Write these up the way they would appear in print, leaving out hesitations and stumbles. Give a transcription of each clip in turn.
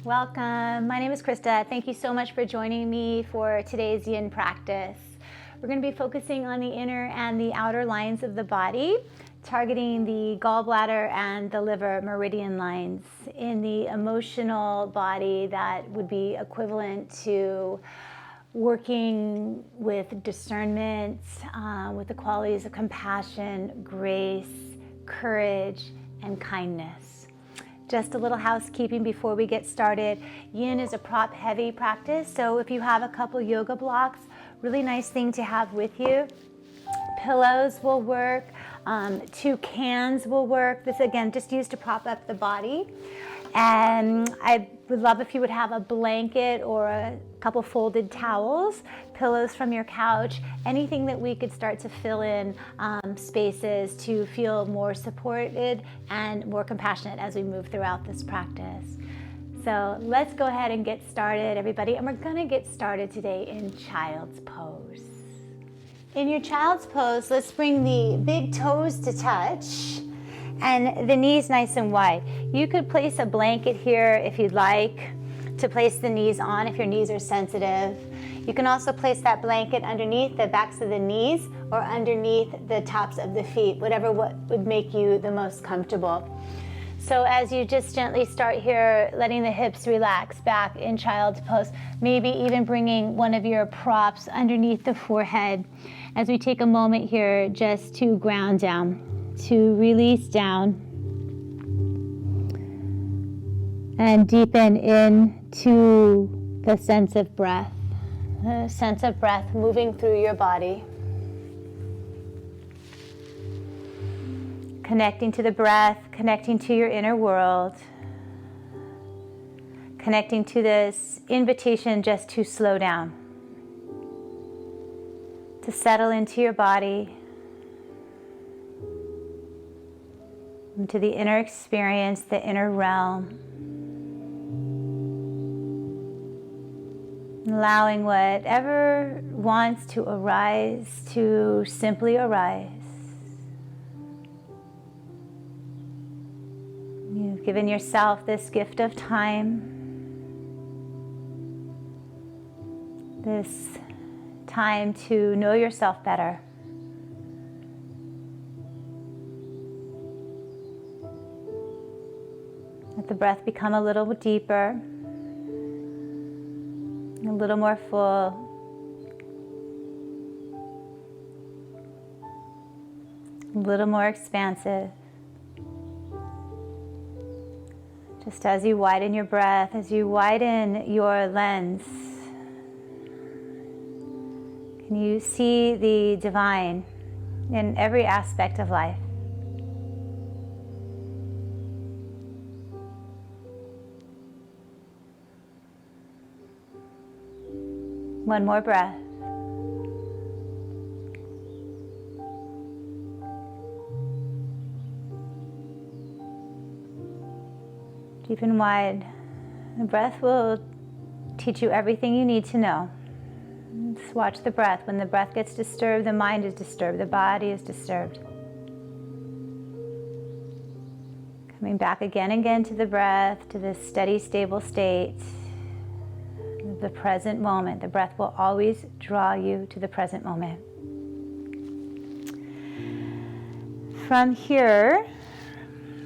Welcome. My name is Krista. Thank you so much for joining me for today's Yin practice. We're going to be focusing on the inner and the outer lines of the body, targeting the gallbladder and the liver meridian lines. In the emotional body, that would be equivalent to working with discernment, with the qualities of compassion, grace, courage, and kindness. Just a little housekeeping before we get started. Yin is a prop-heavy practice, so if you have a couple yoga blocks, really nice thing to have with you. Pillows will work, 2 cans will work. This again, just used to prop up the body. And I would love if you would have a blanket or a couple folded towels, pillows from your couch, anything that we could start to fill in spaces to feel more supported and more compassionate as we move throughout this practice. So let's go ahead and get started, everybody. And we're gonna get started today in child's pose. In your child's pose, let's bring the big toes to touch and the knees nice and wide. You could place a blanket here if you'd like to place the knees on if your knees are sensitive. You can also place that blanket underneath the backs of the knees or underneath the tops of the feet, whatever would make you the most comfortable. So as you just gently start here, letting the hips relax back in child's pose, maybe even bringing one of your props underneath the forehead as we take a moment here just to ground down, to release down and deepen into the sense of breath moving through your body. Connecting to the breath, connecting to your inner world, connecting to this invitation just to slow down, to settle into your body, into the inner experience, the inner realm, allowing whatever wants to arise to simply arise. You've given yourself this gift of time, this time to know yourself better. Let the breath become a little deeper, a little more full. A little more expansive. Just as you widen your breath, as you widen your lens, can you see the divine in every aspect of life? One more breath. Deep and wide. The breath will teach you everything you need to know. Just watch the breath. When the breath gets disturbed, the mind is disturbed, the body is disturbed. Coming back again and again to the breath, to this steady, stable state, the present moment. The breath will always draw you to the present moment. From here,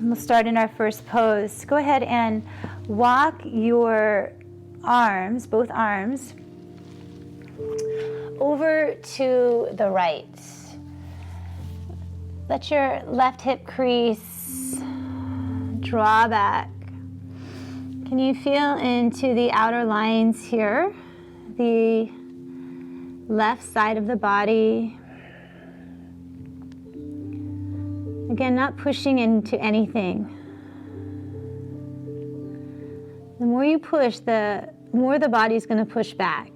we'll start in our first pose. Go ahead and walk your arms, both arms, over to the right. Let your left hip crease draw back. Can you feel into the outer lines here? The left side of the body. Again, not pushing into anything. The more you push, the more the body's going to push back.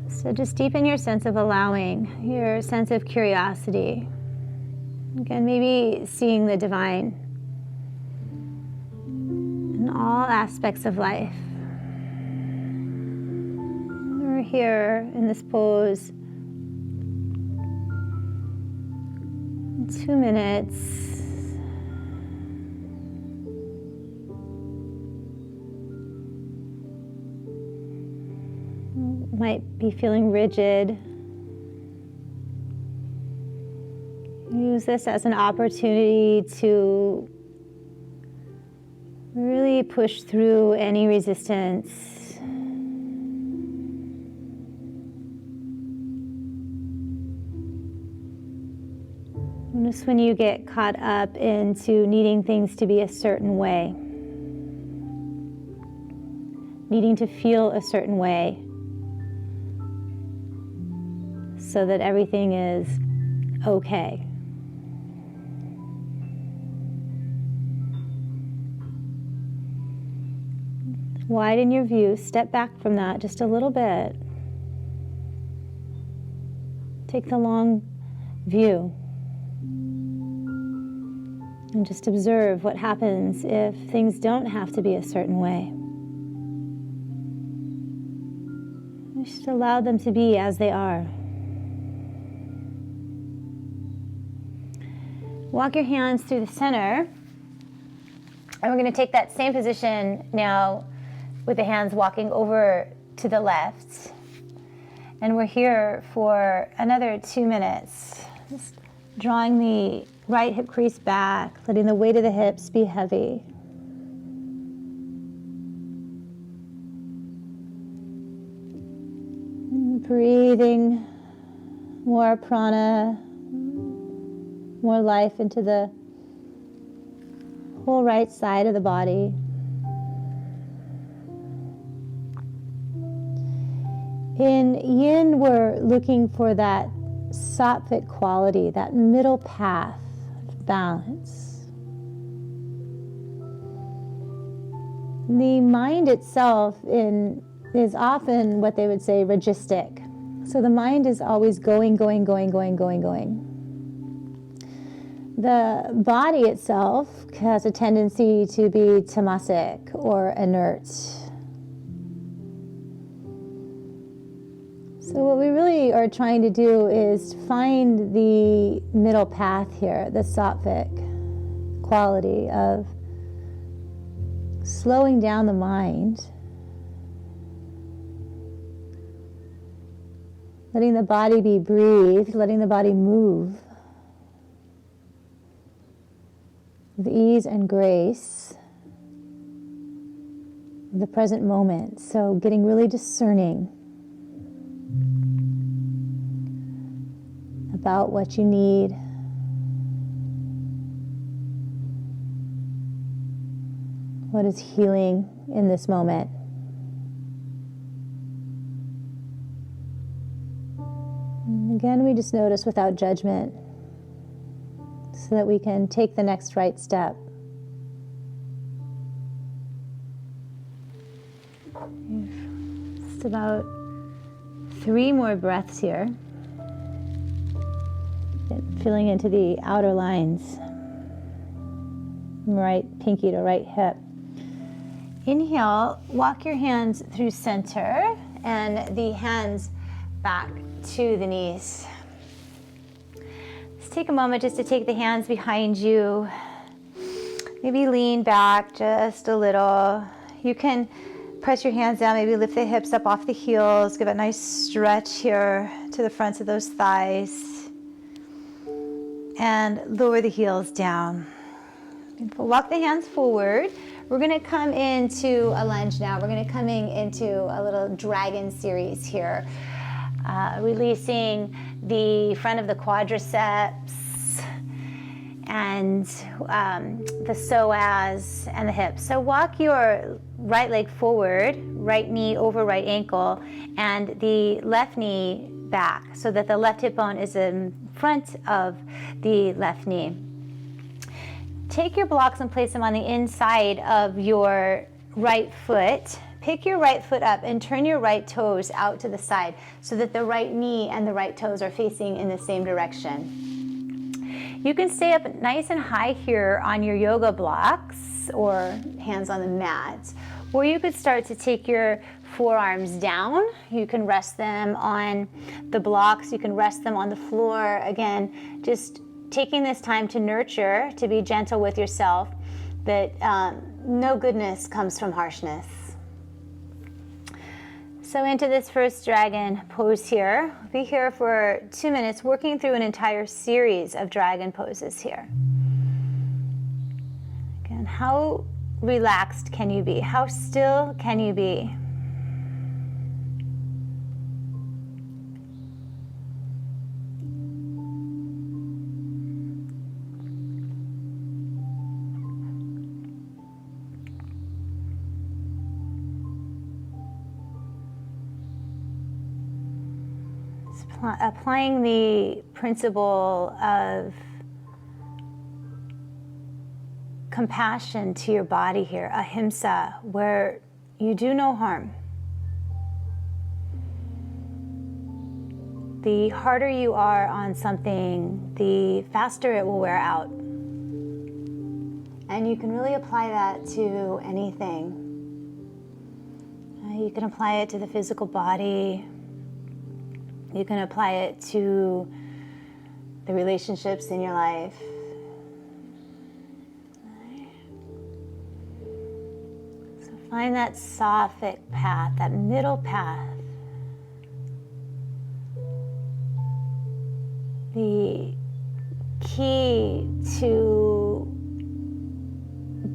So just deepen your sense of allowing, your sense of curiosity. Again, maybe seeing the divine in all aspects of life. We're here in this pose 2 minutes. might be feeling rigid. Use this as an opportunity to really push through any resistance. Notice when you get caught up into needing things to be a certain way, needing to feel a certain way, so that everything is okay. Widen your view, step back from that just a little bit. Take the long view. And just observe what happens if things don't have to be a certain way. Just allow them to be as they are. Walk your hands through the center. And we're going to take that same position now with the hands walking over to the left. And we're here for another 2 minutes. Just drawing the right hip crease back, letting the weight of the hips be heavy. Breathing more prana, more life into the whole right side of the body. In Yin, we're looking for that sattvic quality, that middle path of balance. The mind itself is often what they would say registic. So the mind is always going. The body itself has a tendency to be tamasic or inert. So what we really are trying to do is find the middle path here, the sattvic quality of slowing down the mind, letting the body be breathed, letting the body move with ease and grace in the present moment. So getting really discerning about what you need. What is healing in this moment? And again, we just notice without judgment so that we can take the next right step. Just about 3 more breaths here. Feeling into the outer lines, right pinky to right hip. Inhale, walk your hands through center and the hands back to the knees. Let's take a moment just to take the hands behind you. Maybe lean back just a little. You can press your hands down, maybe lift the hips up off the heels. Give a nice stretch here to the fronts of those thighs. And lower the heels down. Walk the hands forward. We're going to come into a lunge now. We're going to come into a little dragon series here. Releasing the front of the quadriceps and the psoas and the hips. So walk your right leg forward, right knee over right ankle, and the left knee back so that the left hip bone is in front of the left knee. Take your blocks and place them on the inside of your right foot. Pick your right foot up and turn your right toes out to the side so that the right knee and the right toes are facing in the same direction. You can stay up nice and high here on your yoga blocks or hands on the mat, or you could start to take your forearms down. You can rest them on the blocks. You can rest them on the floor. Again, just taking this time to nurture, to be gentle with yourself, that no goodness comes from harshness. So into this first dragon pose here, we'll be here for 2 minutes working through an entire series of dragon poses here. Again, how relaxed can you be? How still can you be? Applying the principle of compassion to your body here, ahimsa, where you do no harm. The harder you are on something, the faster it will wear out. And you can really apply that to anything. You can apply it to the physical body. You can apply it to the relationships in your life. So find that Sattvic path, that middle path. The key to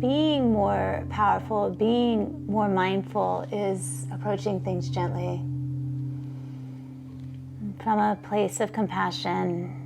being more powerful, being more mindful, is approaching things gently. From a place of compassion.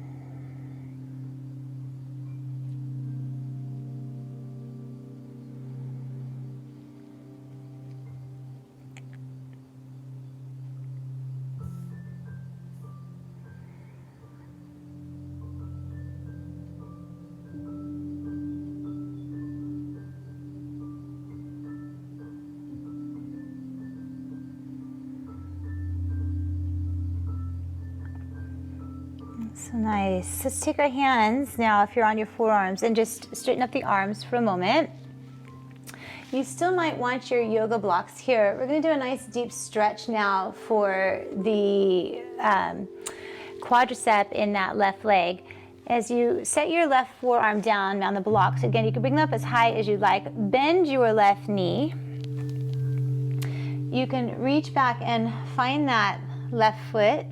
So nice. Let's take our hands now, if you're on your forearms, and just straighten up the arms for a moment. You still might want your yoga blocks here. We're going to do a nice deep stretch now for the quadricep in that left leg. As you set your left forearm down on the blocks, again, you can bring them up as high as you'd like. Bend your left knee. You can reach back and find that left foot.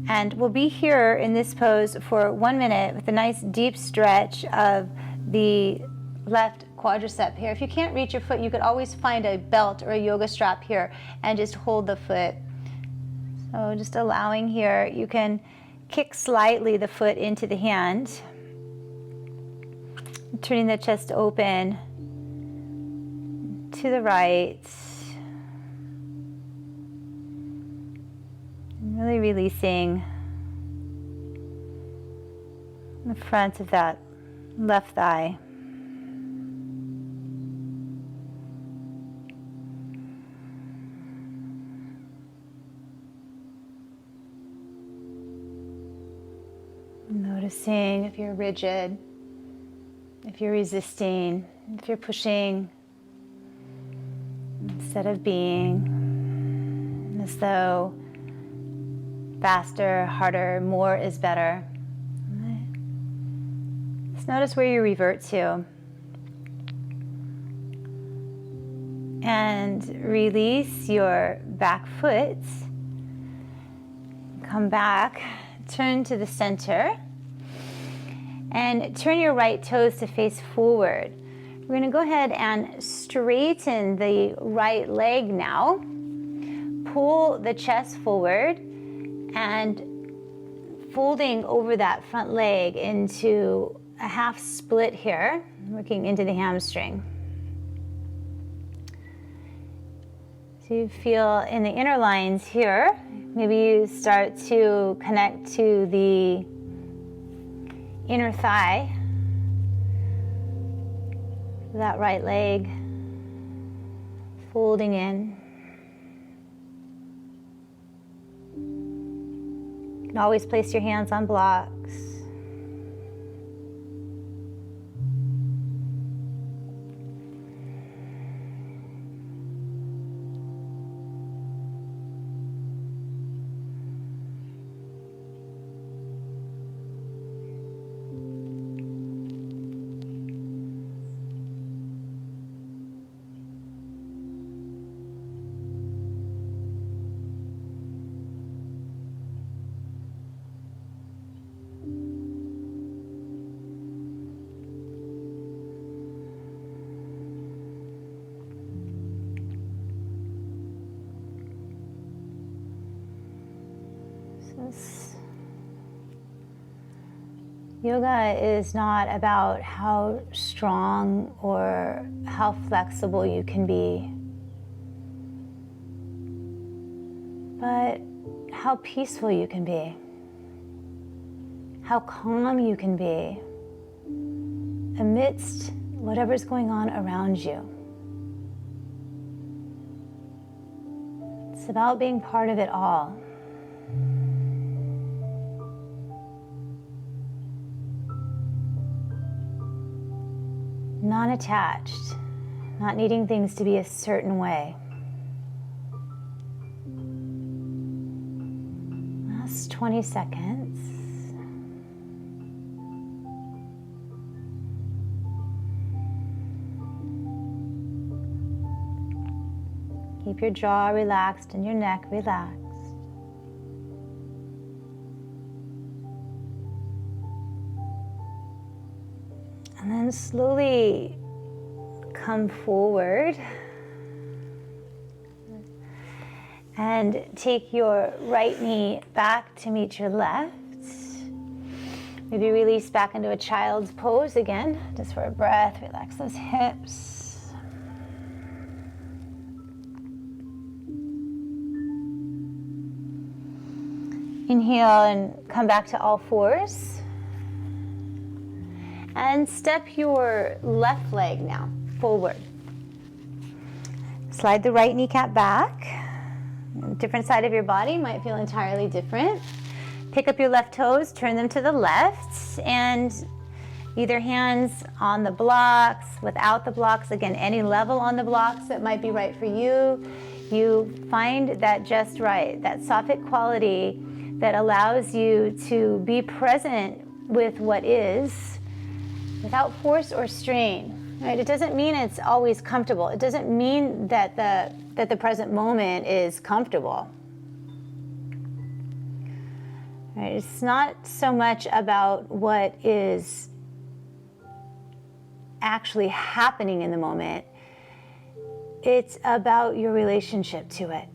And we'll be here in this pose for 1 minute with a nice deep stretch of the left quadricep here. If you can't reach your foot, you could always find a belt or a yoga strap here and just hold the foot. So just allowing here, you can kick slightly the foot into the hand, turning the chest open to the right. Really releasing the front of that left thigh. Noticing if you're rigid, if you're resisting, if you're pushing instead of being, as though faster, harder, more is better. Just notice where you revert to. And release your back foot. Come back, turn to the center, and turn your right toes to face forward. We're going to go ahead and straighten the right leg now. Pull the chest forward and folding over that front leg into a half split here, working into the hamstring. So you feel in the inner lines here, maybe you start to connect to the inner thigh, that right leg folding in. You can always place your hands on blocks. Yoga is not about how strong or how flexible you can be, but how peaceful you can be, how calm you can be amidst whatever's going on around you. It's about being part of it all. Non-attached, not needing things to be a certain way. Last 20 seconds. Keep your jaw relaxed and your neck relaxed. And then slowly come forward and take your right knee back to meet your left. Maybe release back into a child's pose again, just for a breath. Relax those hips. Inhale and come back to all fours. And step your left leg now forward. Slide the right kneecap back. Different side of your body might feel entirely different. Pick up your left toes, turn them to the left, and either hands on the blocks, without the blocks, again, any level on the blocks that might be right for you. You find that just right, that soffit quality that allows you to be present with what is without force or strain. Right? It doesn't mean it's always comfortable. It doesn't mean that the present moment is comfortable. Right? It's not so much about what is actually happening in the moment. It's about your relationship to it.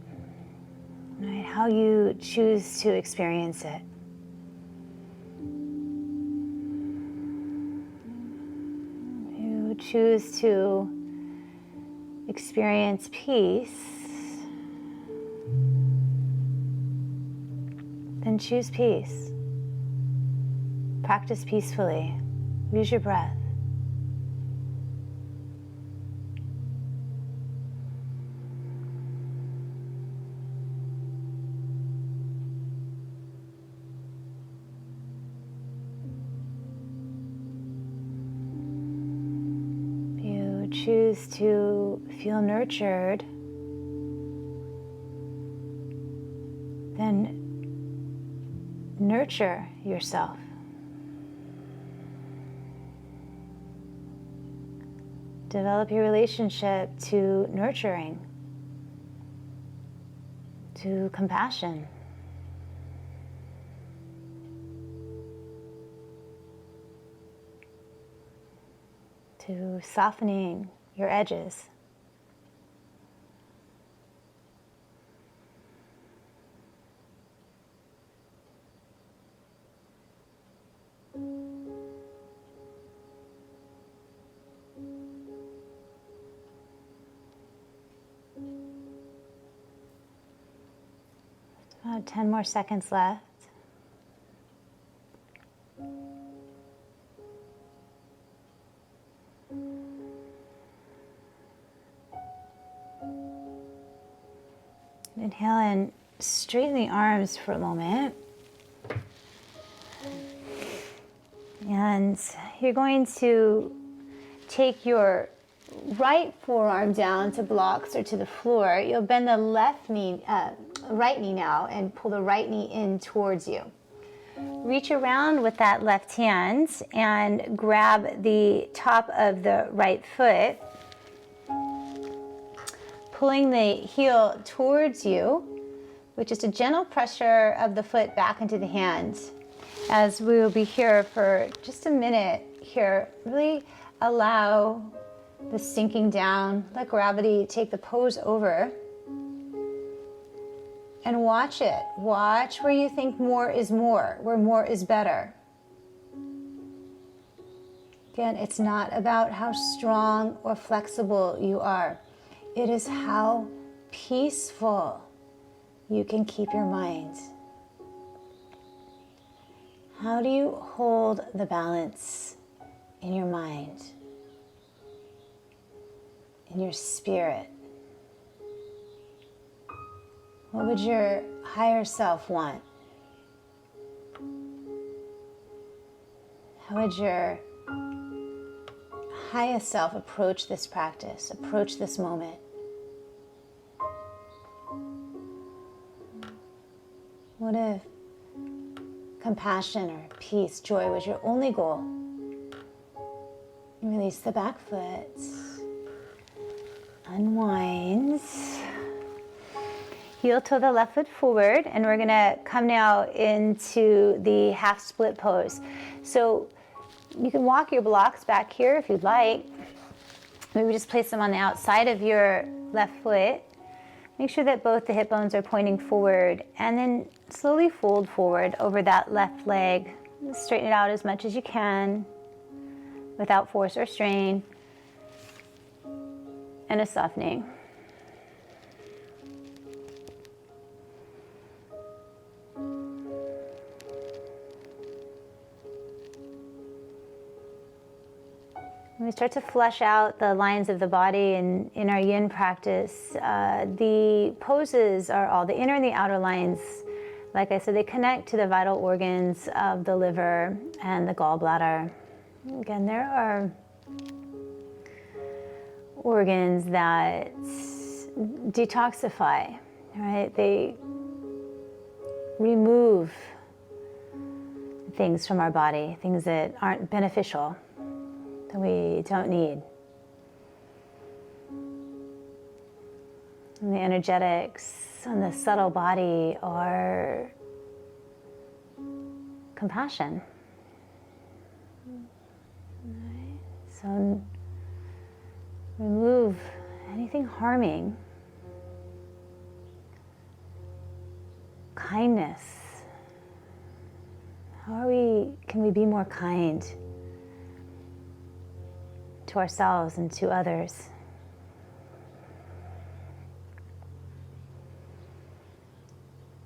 Right? How you choose to experience it. You choose to experience peace, then choose peace. Practice peacefully. Use your breath. Choose to feel nurtured, then nurture yourself. Develop your relationship to nurturing, to compassion. To softening your edges. About 10 more seconds left. Inhale and straighten the arms for a moment. And you're going to take your right forearm down to blocks or to the floor. You'll bend the right knee now and pull the right knee in towards you. Reach around with that left hand and grab the top of the right foot, pulling the heel towards you with just a gentle pressure of the foot back into the hand. As we will be here for just a minute here, really allow the sinking down, let gravity take the pose over. and watch it. Watch where you think more is more, where more is better. Again, it's not about how strong or flexible you are. It is how peaceful you can keep your mind. How do you hold the balance in your mind, in your spirit? What would your higher self want? How would your highest self approach this practice, approach this moment? What if compassion or peace, joy was your only goal? Release the back foot. Unwind. Heel toe the left foot forward, and we're gonna come now into the half split pose. So you can walk your blocks back here if you'd like. Maybe just place them on the outside of your left foot. Make sure that both the hip bones are pointing forward, and then slowly fold forward over that left leg. Straighten it out as much as you can without force or strain, and a softening. When we start to flush out the lines of the body in our yin practice, the poses are all the inner and the outer lines. Like I said, they connect to the vital organs of the liver and the gallbladder. Again, there are organs that detoxify, right? They remove things from our body, things that aren't beneficial, that we don't need. And the energetics on the subtle body are compassion. Right. So remove anything harming. Kindness. Can we be more kind to ourselves and to others?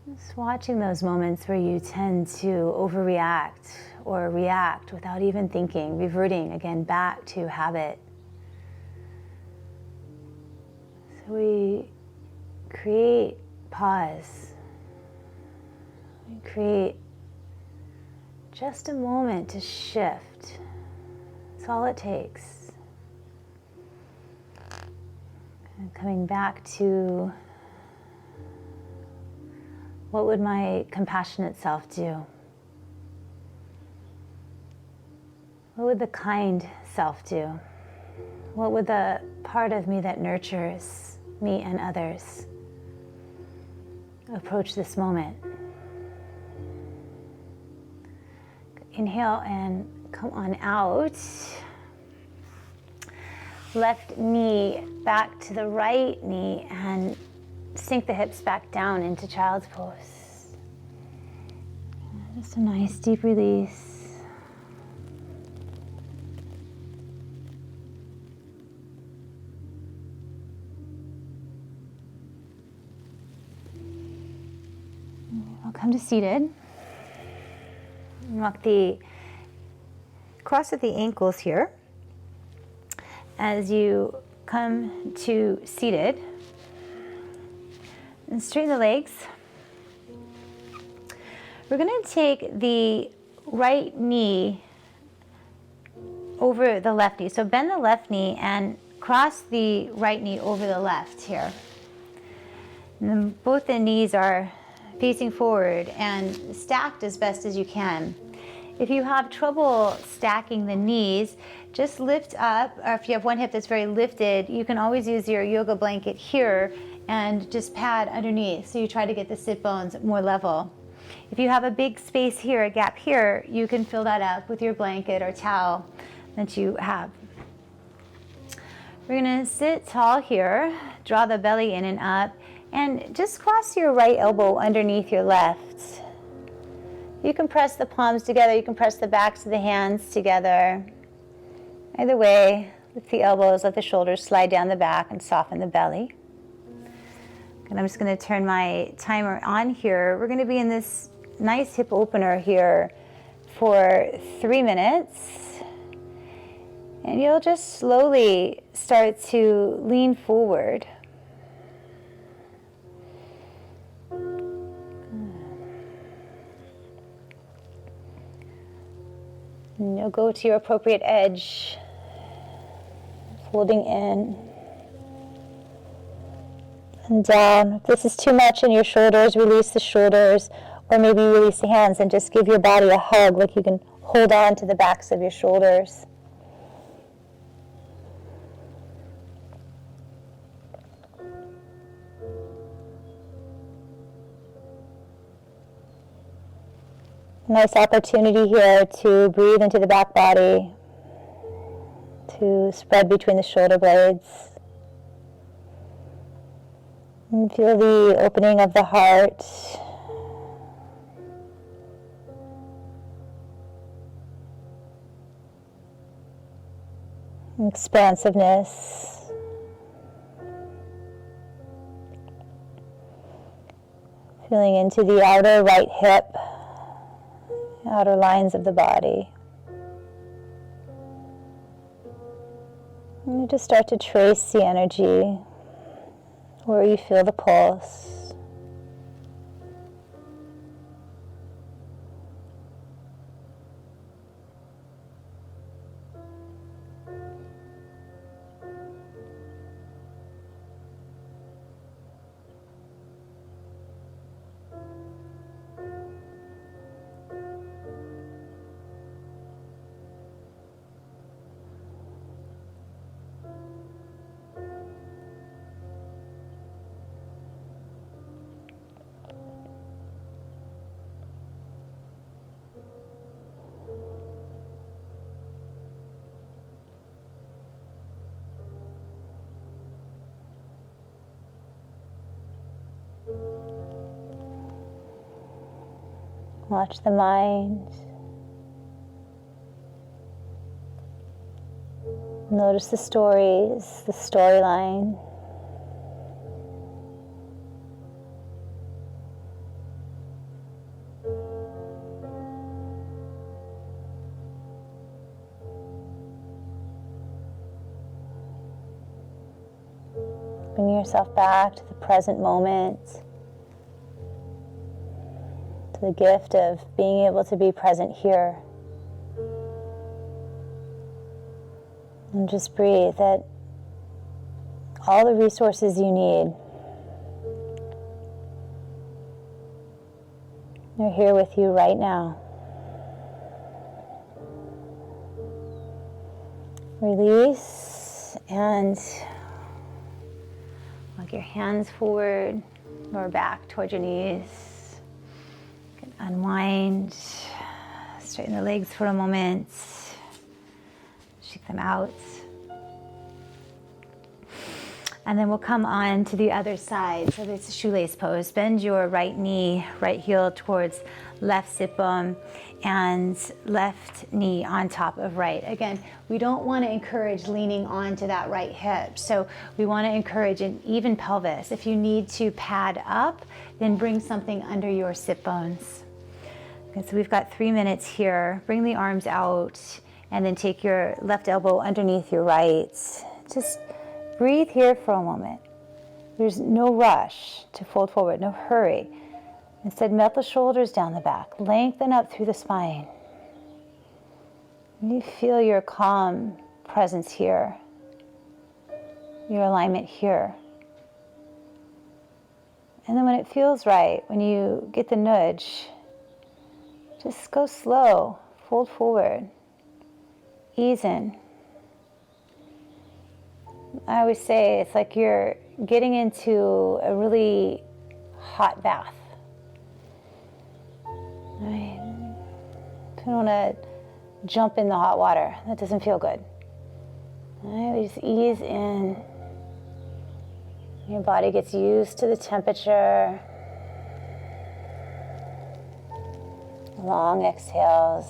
Just watching those moments where you tend to overreact or react without even thinking, reverting again back to habit. So we create pause. We create just a moment to shift. That's all it takes. And coming back to what would my compassionate self do? What would the kind self do? What would the part of me that nurtures me and others approach this moment? Inhale and come on out. Left knee back to the right knee and sink the hips back down into child's pose. Just a nice deep release. I'll come to seated. Walk the cross of the ankles here. As you come to seated, and straighten the legs. We're going to take the right knee over the left knee. So bend the left knee and cross the right knee over the left here. And then both the knees are facing forward and stacked as best as you can. If you have trouble stacking the knees, just lift up, or if you have one hip that's very lifted, you can always use your yoga blanket here and just pad underneath, so you try to get the sit bones more level. If you have a big space here, a gap here, you can fill that up with your blanket or towel that you have. We're gonna sit tall here, draw the belly in and up, And just cross your right elbow underneath your left. You can press the palms together, you can press the backs of the hands together. Either way, lift the elbows, let the shoulders slide down the back and soften the belly. And I'm just going to turn my timer on here. We're going to be in this nice hip opener here for 3 minutes. And you'll just slowly start to lean forward. And you'll go to your appropriate edge, folding in and down. If this is too much in your shoulders, release the shoulders, or maybe release the hands and just give your body a hug, like you can hold on to the backs of your shoulders. Nice opportunity here to breathe into the back body, to spread between the shoulder blades. And feel the opening of the heart. Expansiveness. Feeling into the outer right hip, outer lines of the body. And you just start to trace the energy where you feel the pulse. Watch the mind. Notice the stories, the storyline. Bring yourself back to the present moment. To the gift of being able to be present here. And just breathe that all the resources you need are here with you right now. Release and walk your hands forward or back towards your knees. Unwind, straighten the legs for a moment, shake them out. And then we'll come on to the other side. So this is shoelace pose. Bend your right knee, right heel towards left sit bone, and left knee on top of right. Again, we don't want to encourage leaning onto that right hip. So we want to encourage an even pelvis. If you need to pad up, then bring something under your sit bones. Okay, so we've got 3 minutes here. Bring the arms out and then take your left elbow underneath your right. Just breathe here for a moment. There's no rush to fold forward, no hurry. Instead, melt the shoulders down the back, lengthen up through the spine. And you feel your calm presence here, your alignment here. And then when it feels right, when you get the nudge, just go slow, fold forward, ease in. I always say it's like you're getting into a really hot bath. Right? You don't want to jump in the hot water. That doesn't feel good. Right? We just ease in Your body gets used to the temperature. Long exhales.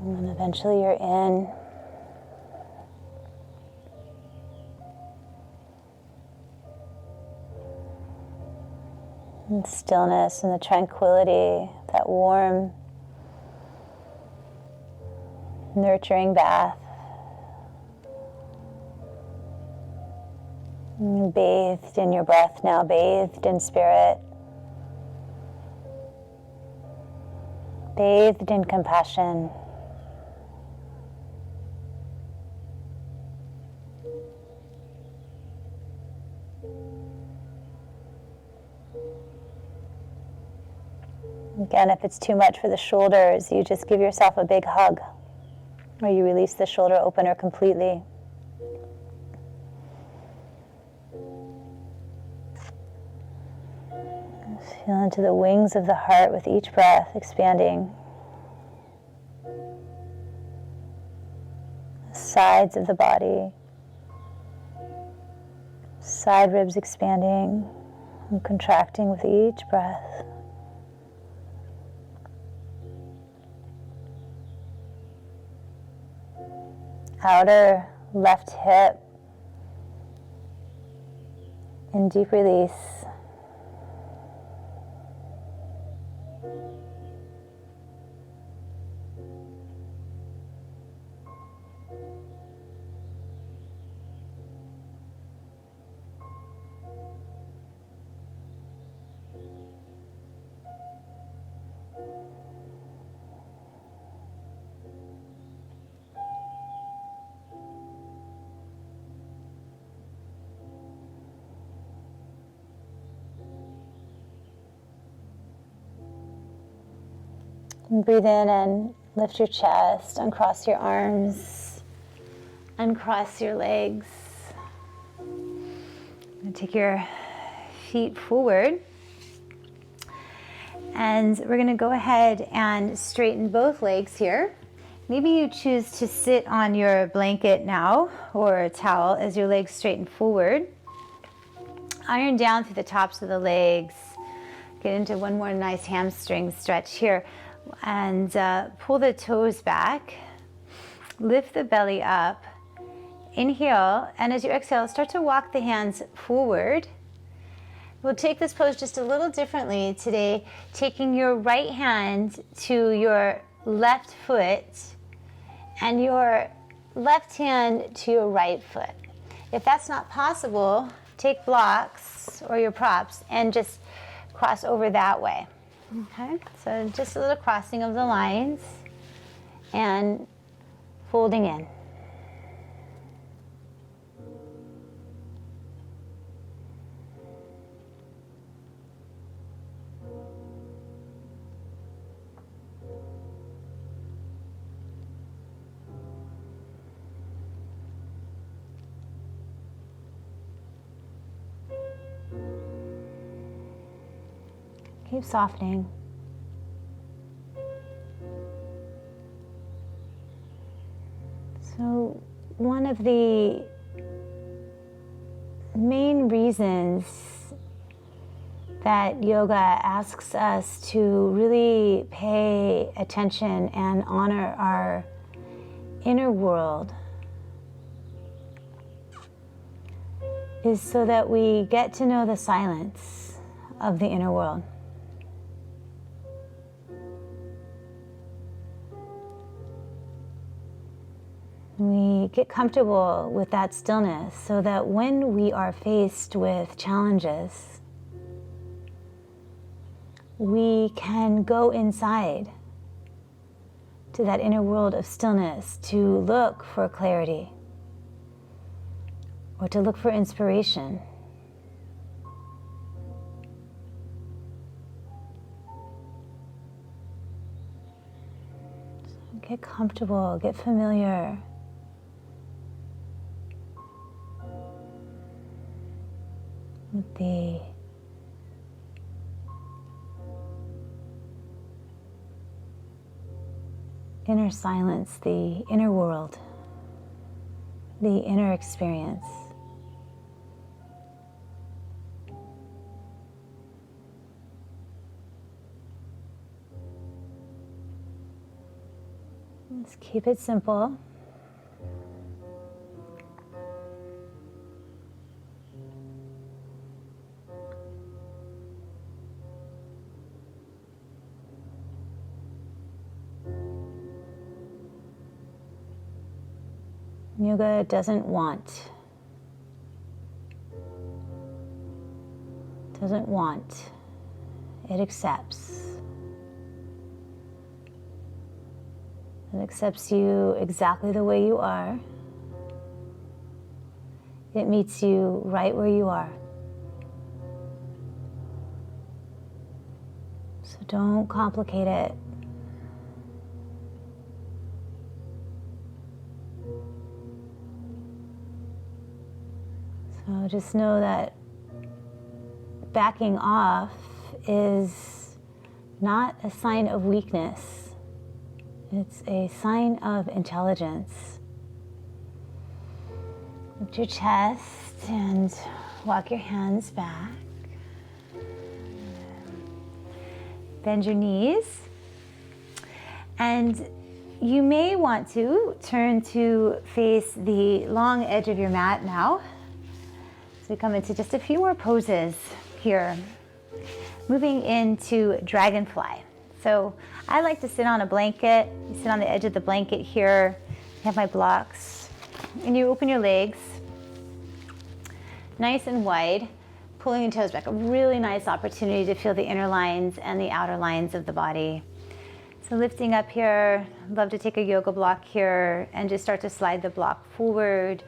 And then eventually you're in. And stillness and the tranquility, that warm, nurturing bath. And bathed in your breath now, bathed in spirit. Bathed in compassion. Again, if it's too much for the shoulders, you just give yourself a big hug, or you release the shoulder opener completely. Feel into the wings of the heart with each breath, expanding. The sides of the body, side ribs expanding and contracting with each breath. Outer left hip in deep release. And breathe in and lift your chest, uncross your arms, uncross your legs. And take your feet forward. And we're going to go ahead and straighten both legs here. Maybe you choose to sit on your blanket now or a towel as your legs straighten forward. Iron down through the tops of the legs. Get into one more nice hamstring stretch here. And pull the toes back. Lift the belly up. Inhale, and as you exhale, start to walk the hands forward. We'll take this pose just a little differently today, taking your right hand to your left foot and your left hand to your right foot. If that's not possible, take blocks or your props and just cross over that way. Okay, so just a little crossing of the lines and folding in. Keep softening. So one of the main reasons that yoga asks us to really pay attention and honor our inner world is so that we get to know the silence of the inner world. We get comfortable with that stillness so that when we are faced with challenges, we can go inside to that inner world of stillness to look for clarity or to look for inspiration. So get comfortable, get familiar. With the inner silence, the inner world. the inner experience. Let's keep it simple. Yoga doesn't want. Doesn't want. It accepts. It accepts you exactly the way you are. It meets you right where you are. So don't complicate it. So just know that backing off is not a sign of weakness. It's a sign of intelligence. Lift your chest and walk your hands back. Bend your knees. And you may want to turn to face the long edge of your mat now. So we come into just a few more poses here. Moving into dragonfly. So I like to sit on a blanket. You sit on the edge of the blanket here. I have my blocks. And you open your legs, nice and wide, pulling your toes back. A really nice opportunity to feel the inner lines and the outer lines of the body. So lifting up here, love to take a yoga block here and just start to slide the block forward,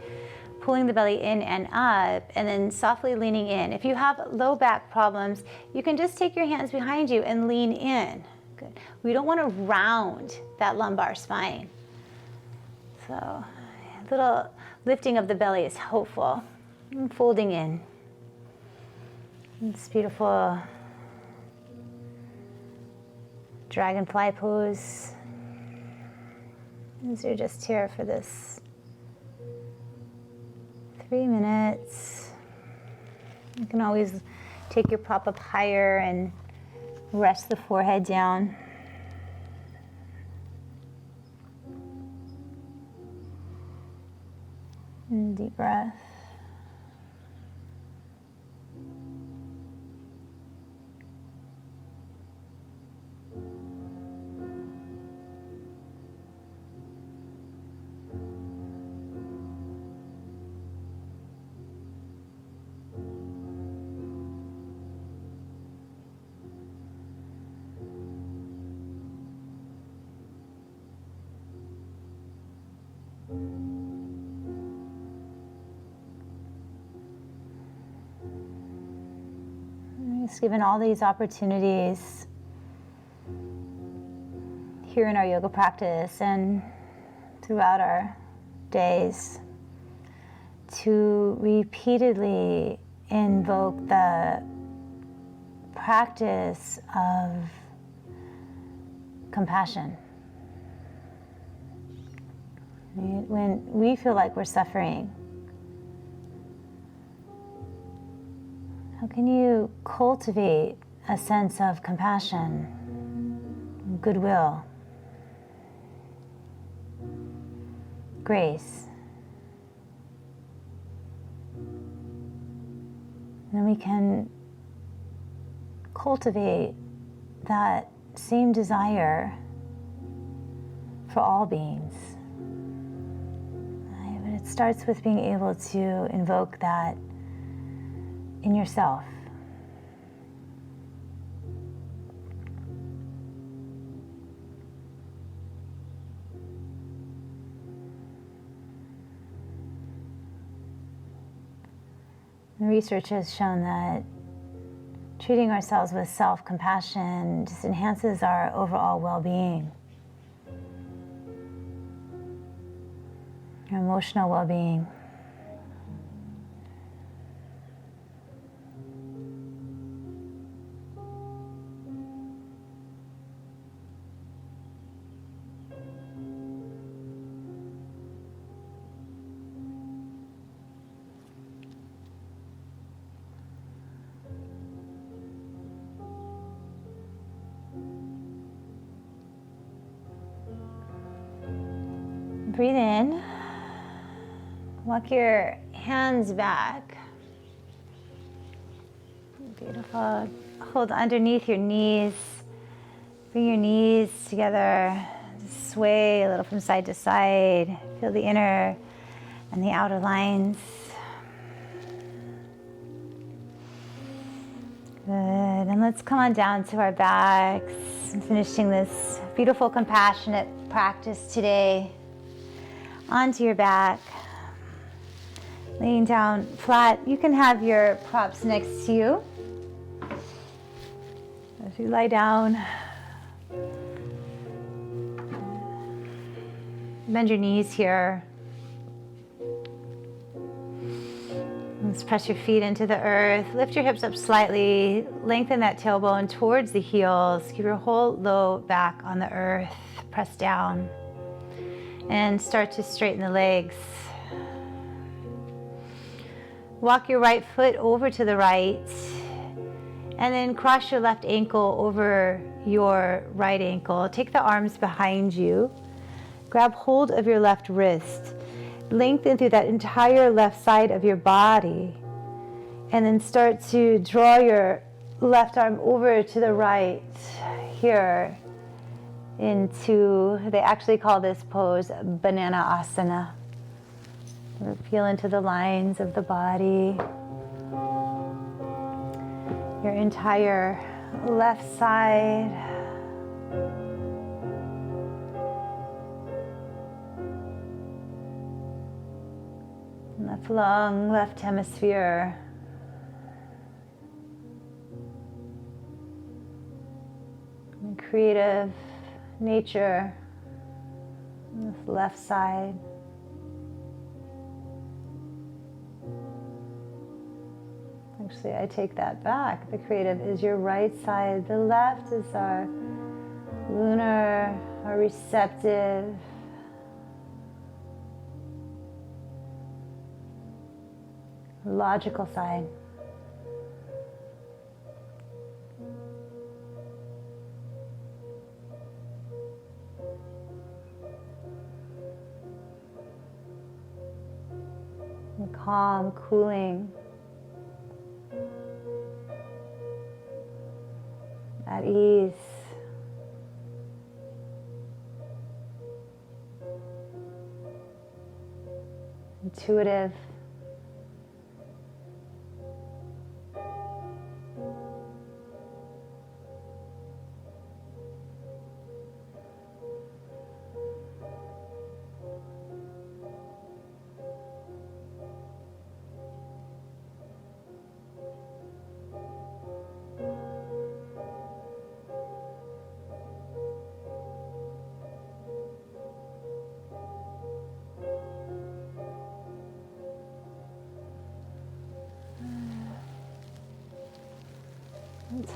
pulling the belly in and up, and then softly leaning in. If you have low back problems, you can just take your hands behind you and lean in. Good. We don't want to round that lumbar spine. So a little lifting of the belly is helpful. And folding in. It's beautiful dragonfly pose. As you're just here for this 3 minutes. You can always take your prop up higher and rest the forehead down. And deep breath. Just given all these opportunities here in our yoga practice and throughout our days to repeatedly invoke the practice of compassion. When we feel like we're suffering, how can you cultivate a sense of compassion, goodwill, grace? Then we can cultivate that same desire for all beings. But it starts with being able to invoke that in yourself. The research has shown that treating ourselves with self-compassion just enhances our overall well-being, our emotional well-being. Breathe in. Walk your hands back. Beautiful. Hold underneath your knees. Bring your knees together. Just sway a little from side to side. Feel the inner and the outer lines. Good. And let's come on down to our backs. And finishing this beautiful, compassionate practice today. Onto your back. Laying down flat. You can have your props next to you. As you lie down, bend your knees here. Let's press your feet into the earth. Lift your hips up slightly. Lengthen that tailbone towards the heels. Keep your whole low back on the earth. Press down. And start to straighten the legs. Walk your right foot over to the right. And then cross your left ankle over your right ankle. Take the arms behind you. Grab hold of your left wrist. Lengthen through that entire left side of your body. And then start to draw your left arm over to the right here into, they actually call this pose banana asana. Feel into the lines of the body. Your entire left side. Left lung, left hemisphere. Creative nature on this left side. Actually, I take that back. The creative is your right side. The left is our lunar, our receptive. Logical side. And calm, cooling, at ease. Intuitive.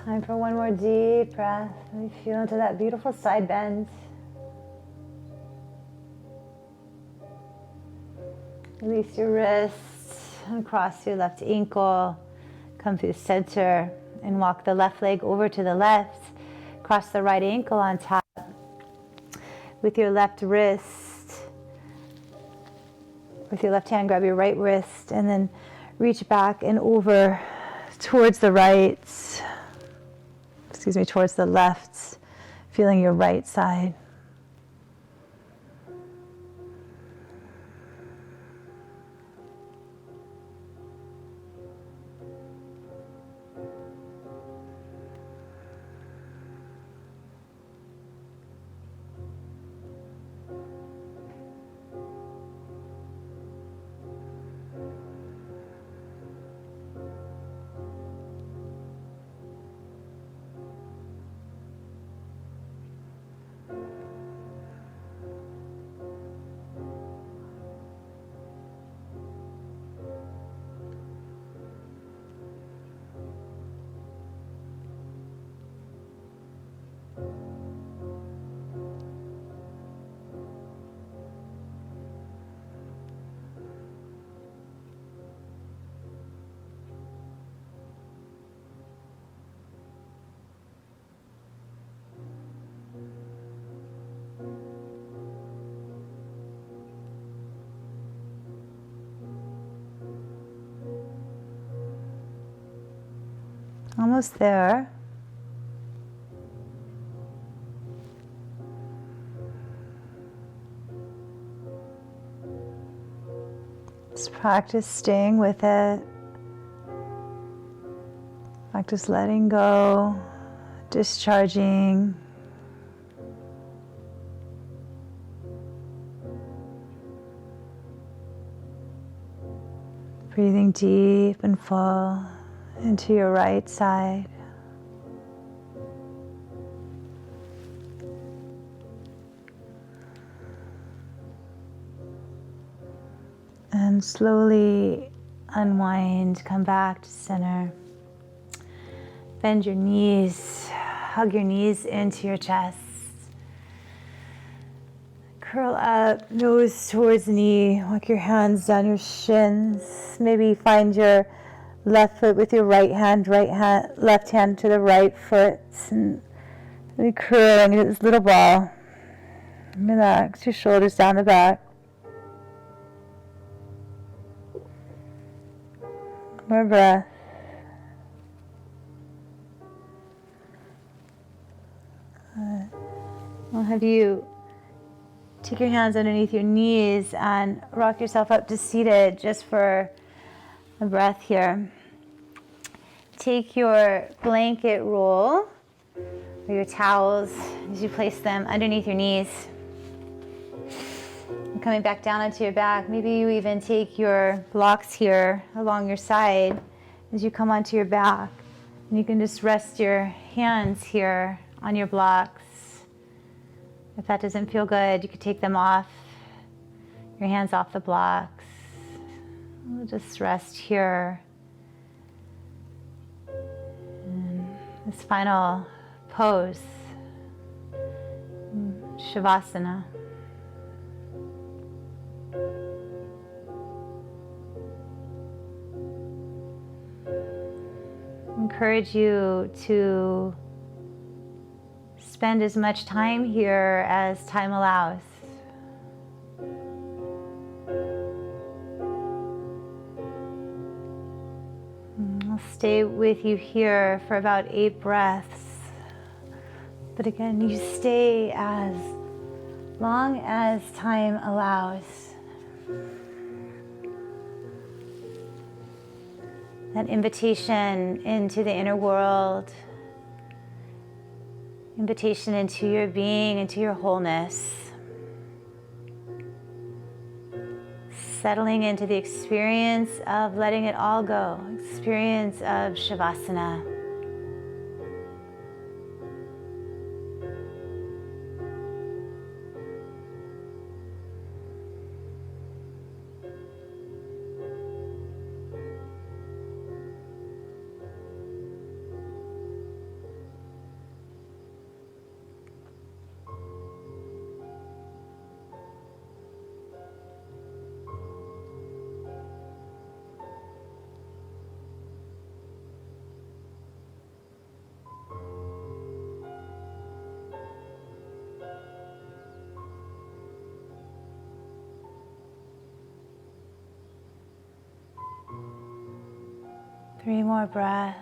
Time for one more deep breath. We feel into that beautiful side bend. Release your wrists and cross your left ankle. Come through center and walk the left leg over to the left. Cross the right ankle on top. With your left wrist, with your left hand, grab your right wrist and then reach back and over towards the right. Towards the left, feeling your right side. Almost there. Just practice staying with it. Practice letting go, discharging. Breathing deep and full into your right side. And slowly unwind, come back to center. Bend your knees, hug your knees into your chest. Curl up, nose towards knee, walk your hands down your shins. Maybe find your left foot with your right hand, left hand to the right foot. And really curling into this little ball. Relax your shoulders down the back. More breath. I'll have you take your hands underneath your knees and rock yourself up to seated just for a breath here. Take your blanket roll or your towels as you place them underneath your knees. And coming back down onto your back, maybe you even take your blocks here along your side as you come onto your back. And you can just rest your hands here on your blocks. If that doesn't feel good, you could take them off, your hands off the blocks. We'll just rest here. And this final pose, Shavasana. Encourage you to spend as much time here as time allows. I'll stay with you here for about 8 breaths. But again, you stay as long as time allows. That invitation into the inner world, invitation into your being, into your wholeness. Settling into the experience of letting it all go, experience of Shavasana. Three more breaths.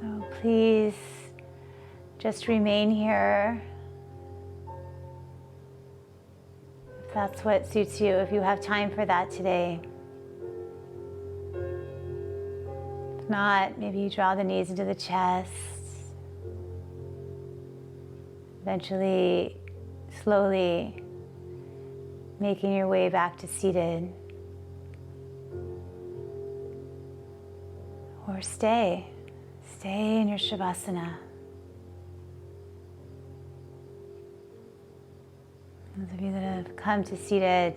So please just remain here. If that's what suits you, if you have time for that today. If not, maybe you draw the knees into the chest. Eventually, slowly making your way back to seated. Or stay in your Shavasana. Those of you that have come to seated,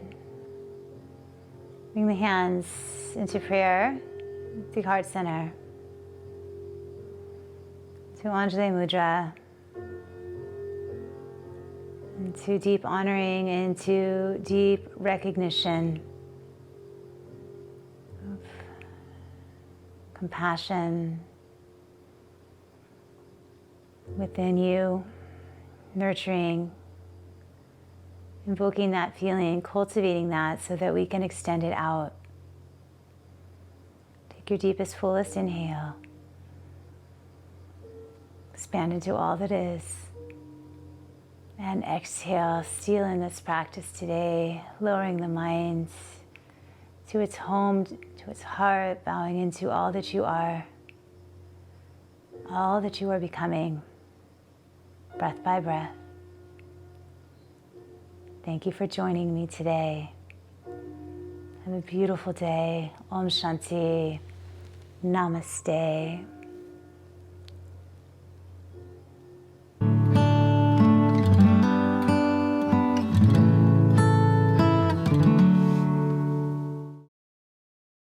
bring the hands into prayer, to heart center, to Anjali Mudra, into deep honoring, into deep recognition. of compassion within you, nurturing, invoking that feeling, cultivating that so that we can extend it out. Take your deepest, fullest inhale. Expand into all that is. And exhale, seal in this practice today, lowering the mind to its home, to its heart, bowing into all that you are becoming, breath by breath. Thank you for joining me today. Have a beautiful day. Om Shanti. Namaste.